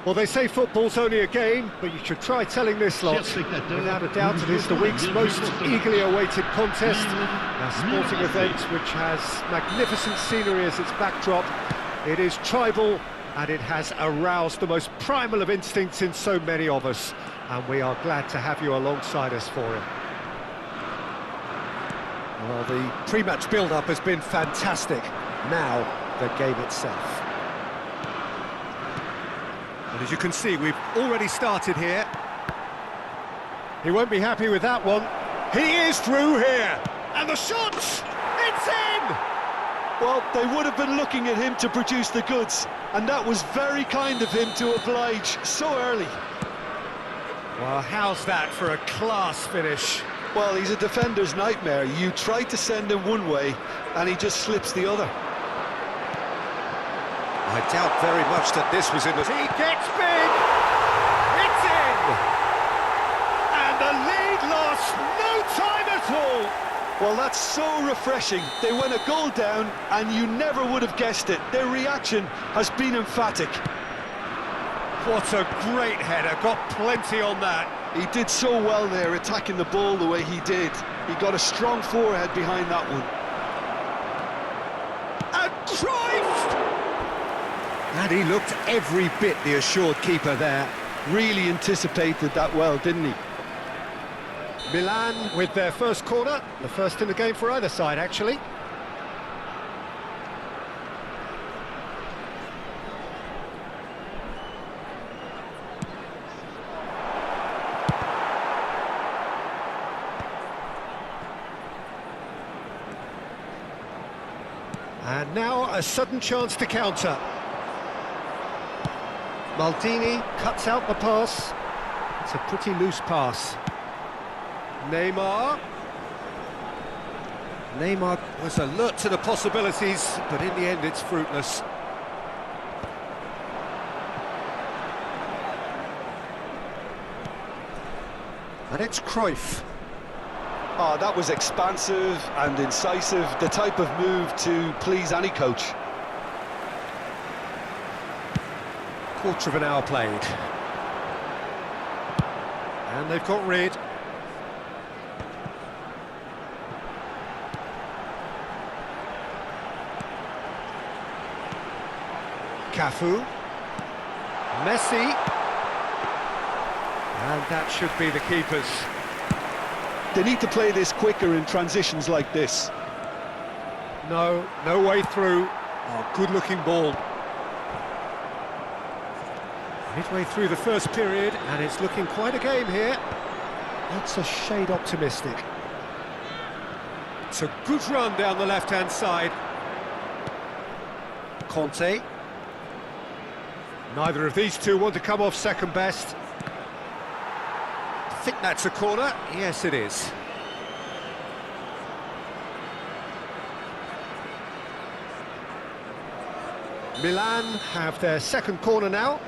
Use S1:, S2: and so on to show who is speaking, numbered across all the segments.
S1: Well, they say football's only a game, but you should try telling this lot. Without a doubt, it is the week's most eagerly awaited contest. A sporting event which has magnificent scenery as its backdrop. It is tribal, and it has aroused the most primal of instincts in so many of us. And we are glad to have you alongside us for it. Well, the pre-match build-up has been fantastic. Now, the game itself. And as you can see, we've already started here. He won't be happy with that one. He is through here. And the shot! It's in!
S2: Well, they would have been looking at him to produce the goods. And that was very kind of him to oblige so early.
S1: Well, how's that for a class finish?
S2: Well, he's a defender's nightmare. You try to send him one way, and he just slips the other.
S1: I doubt very much that this was in the... He gets big! It's in! And the lead lost no time at all!
S2: Well, that's so refreshing. They went a goal down, and you never would have guessed it. Their reaction has been emphatic.
S1: What a great header, got plenty on that.
S2: He did so well there, attacking the ball the way he did. He got a strong forehead behind that one.
S1: And Cruyff! And he looked every bit the assured keeper there.
S2: Really anticipated that well, didn't he?
S1: Milan with their first corner, the first in the game for either side, actually. And now a sudden chance to counter. Maldini cuts out the pass. It's a pretty loose pass. Neymar was alert to the possibilities, but in the end it's fruitless. And it's Cruyff.
S2: Oh, that was expansive and incisive, the type of move to please any coach.
S1: Quarter of an hour played. And they've got rid. Cafu. Messi. And that should be the keepers.
S2: They need to play this quicker in transitions like this.
S1: No way through. Oh, good-looking ball. Midway through the first period, and it's looking quite a game here. That's a shade optimistic. It's a good run down the left-hand side. Conte. Neither of these two want to come off second best. I think that's a corner. Yes, it is. Milan have their second corner now.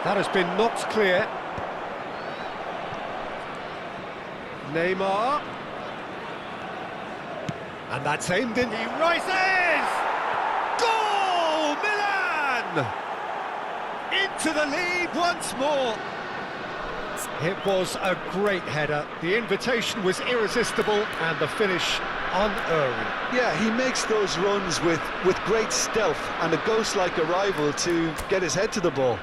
S1: That has been knocked clear. Neymar. And that's aimed in. He rises! Goal! Milan! Into the lead once more. It was a great header. The invitation was irresistible and the finish unerring.
S2: Yeah, he makes those runs with great stealth and a ghost-like arrival to get his head to the ball.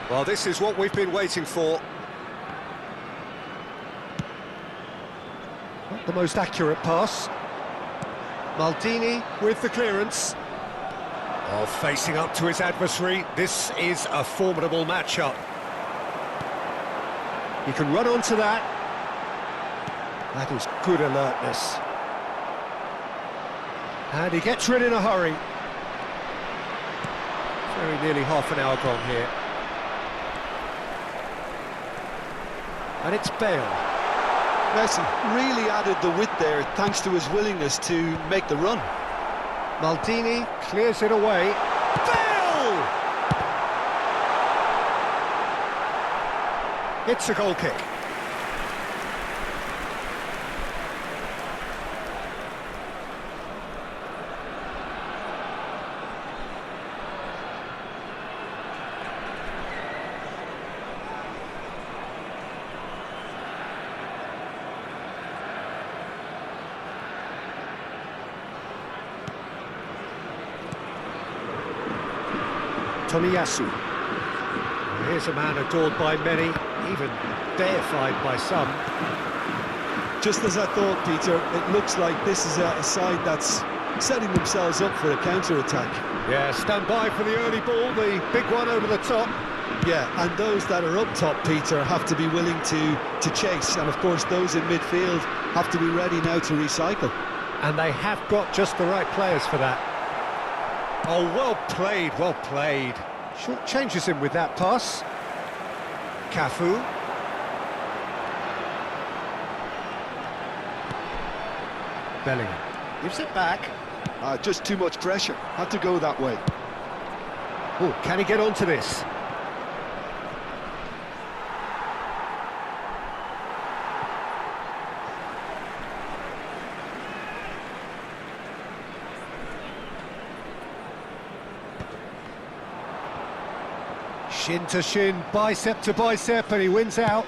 S1: Well, this is what we've been waiting for. Not the most accurate pass. Maldini with the clearance. Oh, facing up to his adversary. This is a formidable matchup. He can run onto that. That is good alertness. And he gets rid in a hurry. Very nearly half an hour gone here. And it's Bale.
S2: Messi really added the width there thanks to his willingness to make the run.
S1: Maldini clears it away. Bale! It's a goal kick. Tomiyasu. Here's a man adored by many, even deified by some.
S2: Just as I thought, Peter, it looks like this is a side that's setting themselves up for a counter-attack.
S1: Yeah, stand by for the early ball, the big one over the top.
S2: Yeah, and those that are up top, Peter, have to be willing to chase, and of course those in midfield have to be ready now to recycle.
S1: And they have got just the right players for that. Oh, well played, well played. Short changes him with that pass. Cafu. Bellingham gives it back.
S2: Just too much pressure. Had to go that way.
S1: Oh, can he get onto this? Shin to shin, bicep to bicep, and he wins out.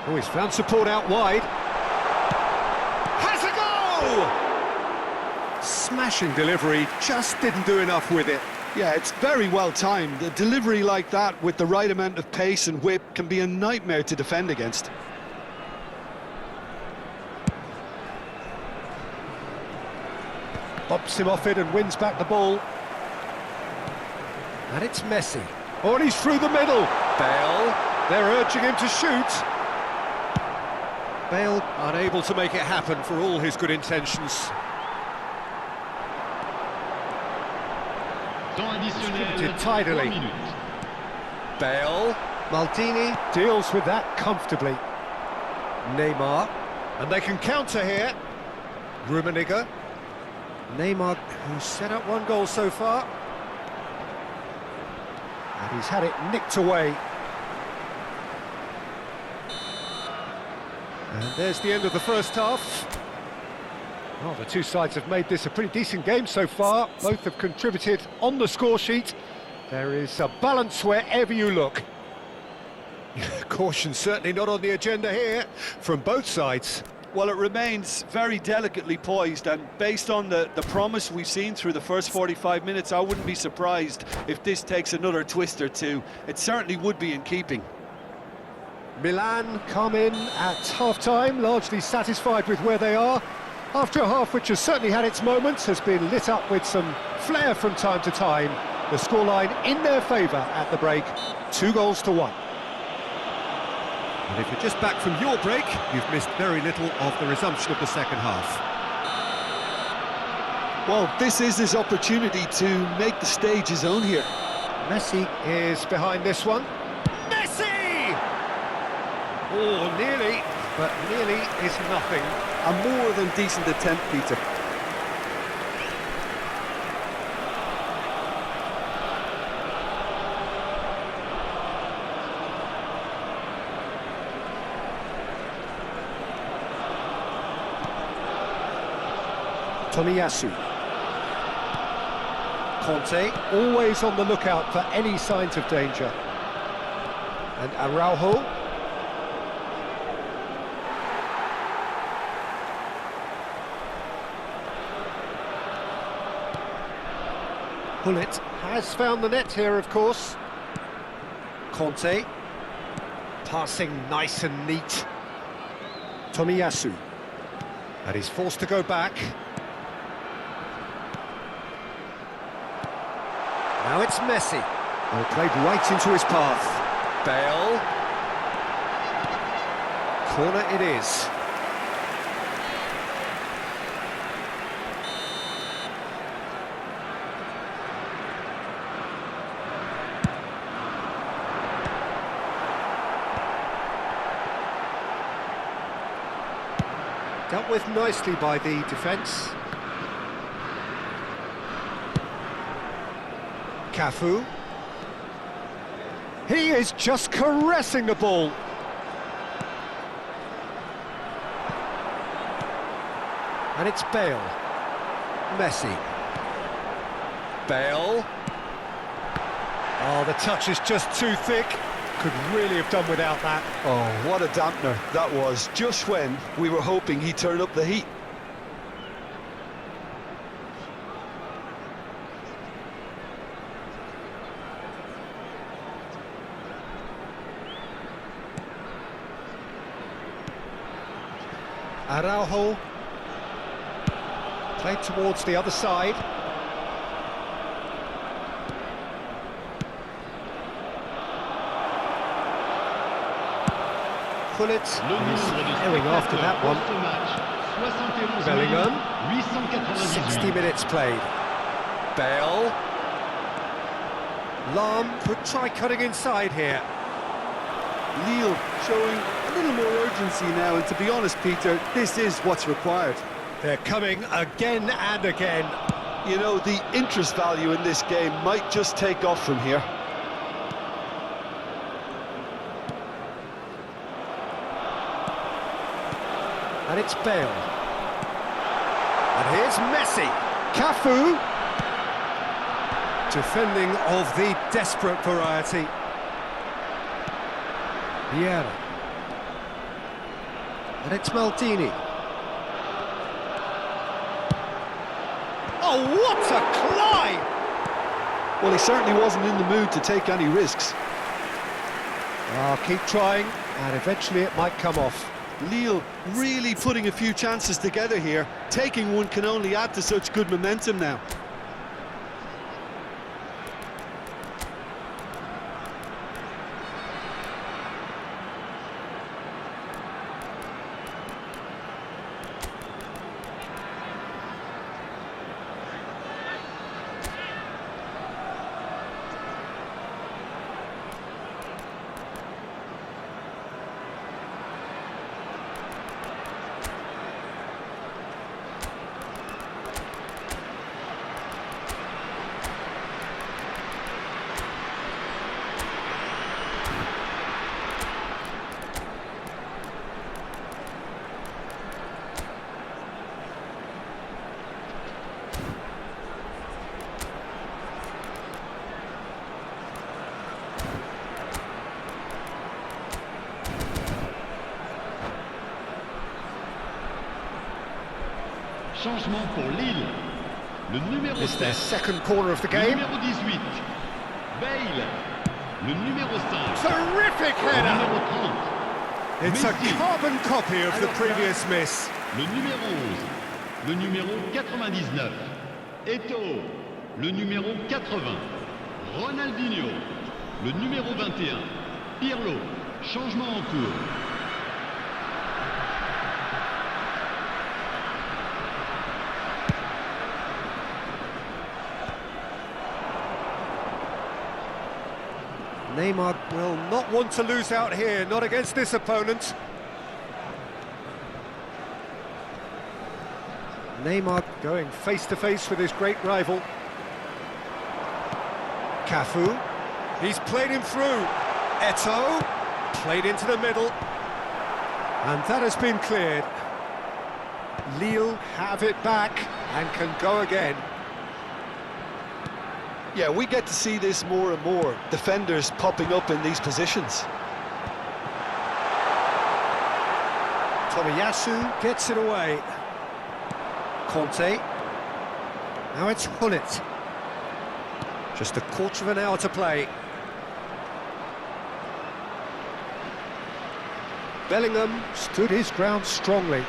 S1: Oh, he's found support out wide. Has a goal! Smashing delivery, just didn't do enough with it.
S2: Yeah, it's very well timed. A delivery like that with the right amount of pace and whip can be a nightmare to defend against.
S1: Bops him off it and wins back the ball. And it's Messi. Oh, and he's through the middle. Bale, they're urging him to shoot. Bale unable to make it happen for all his good intentions. Distributed tidily. Bale, Maldini deals with that comfortably. Neymar, and they can counter here. Rummenigge. Neymar, who's set up one goal so far. And he's had it nicked away. And there's the end of the first half. Well, the two sides have made this a pretty decent game so far. Both have contributed on the score sheet. There is a balance wherever you look. Caution certainly not on the agenda here from both sides.
S2: Well, it remains very delicately poised, and based on the promise we've seen through the first 45 minutes, I wouldn't be surprised if this takes another twist or two. It certainly would be in keeping.
S1: Milan come in at half-time, largely satisfied with where they are. After a half which has certainly had its moments, has been lit up with some flair from time to time. The scoreline in their favour at the break, 2-1. And if you're just back from your break, you've missed very little of the resumption of the second half.
S2: Well, this is his opportunity to make the stage his own here.
S1: Messi is behind this one. Messi! Oh, nearly, but nearly is nothing.
S2: A more than decent attempt, Peter.
S1: Tomiyasu. Conte, always on the lookout for any signs of danger. And Araujo. Pullet has found the net here, of course. Conte. Passing nice and neat. Tomiyasu. And he's forced to go back. Now it's Messi. Well, played right into his path. Bale. Corner it is. Dealt with nicely by the defence. Cafu. He is just caressing the ball. And it's Bale. Messi. Bale. Oh, the touch is just too thick. Could really have done without that.
S2: Oh, what a dampener that was, just when we were hoping he'd turn up the heat.
S1: Araujo. Played towards the other side. Pullet is firing after that one. Bellingham. 60 minutes played. Bale. Lahm could try cutting inside here.
S2: Lille showing a little more urgency now, and to be honest, Peter, this is what's required.
S1: They're coming again and again.
S2: You know, the interest value in this game might just take off from here.
S1: And it's Bale. And here's Messi. Cafu. Defending of the desperate variety. Vieira. And it's Maldini. Oh, what a climb!
S2: Well, he certainly wasn't in the mood to take any risks.
S1: I'll keep trying, and eventually it might come off.
S2: Lille really putting a few chances together here. Taking one can only add to such good momentum now.
S3: Changement pour Lille. Le numéro 7.
S1: It's their second corner of the game.
S3: Le numéro 18. Bale. Le numéro 5.
S1: Terrific
S3: Le
S1: header!
S3: numéro 30.
S1: It's a
S3: Messi.
S1: carbon copy of the previous miss.
S3: Le numéro 11. Le numéro 99. Eto'o. Le numéro 80. Ronaldinho. Le numéro 21. Pirlo. Changement en cours.
S1: Neymar will not want to lose out here, not against this opponent. Neymar going face-to-face with his great rival. Cafu. He's played him through. Eto'o. Played into the middle. And that has been cleared. Lille have it back. And can go again.
S2: Yeah, we get to see this more and more. Defenders popping up in these positions.
S1: Tomiyasu gets it away. Conte. Now it's Hullet. Just a quarter of an hour to play. Bellingham stood his ground strongly.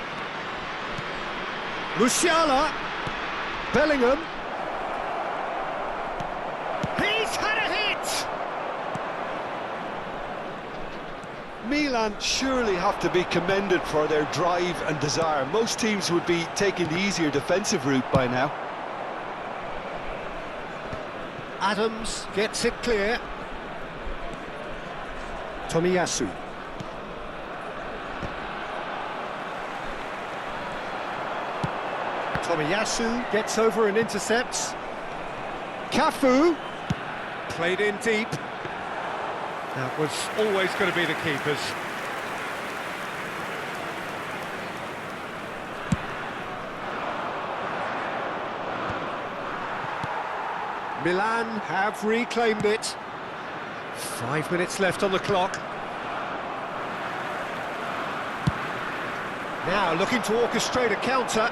S1: Musiala. Bellingham. He's had a hit!
S2: Milan surely have to be commended for their drive and desire. Most teams would be taking the easier defensive route by now.
S1: Adams gets it clear. Tomiyasu. Tomiyasu gets over and intercepts. Cafu. Played in deep. That was always going to be the keepers. Milan have reclaimed it. 5 minutes left on the clock. Now looking to orchestrate a counter.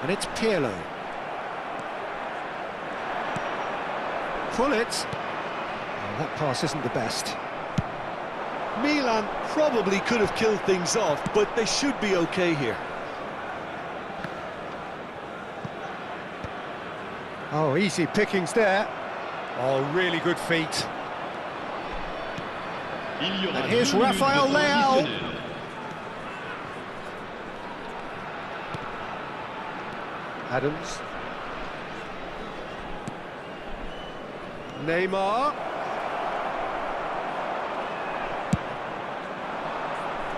S1: And it's Pirlo. Hullet. Oh, that pass isn't the best.
S2: Milan probably could have killed things off, but they should be okay here.
S1: Oh, easy pickings there. Oh, really good feet. And here's Rafael Leao. Adams. Neymar.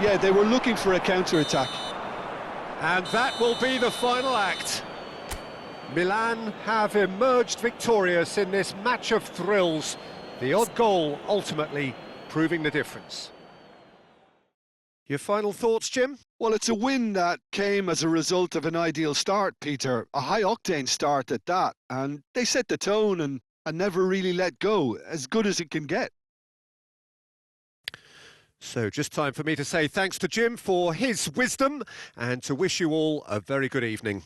S2: Yeah, they were looking for a counter-attack.
S1: And that will be the final act. Milan have emerged victorious in this match of thrills. The odd goal ultimately proving the difference. Your final thoughts, Jim?
S2: Well, it's a win that came as a result of an ideal start, Peter. A high-octane start at that. And they set the tone and never really let go. As good as it can get.
S1: So just time for me to say thanks to Jim for his wisdom and to wish you all a very good evening.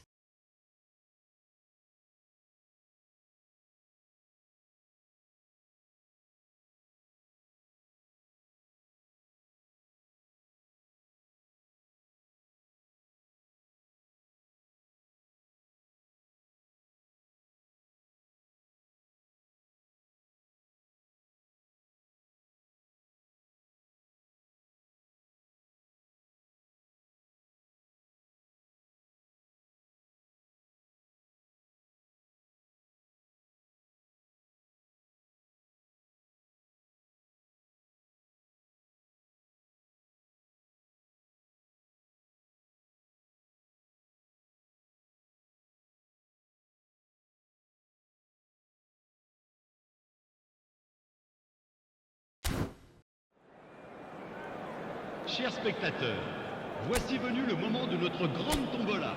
S3: Chers spectateurs, voici venu le moment de notre grande tombola.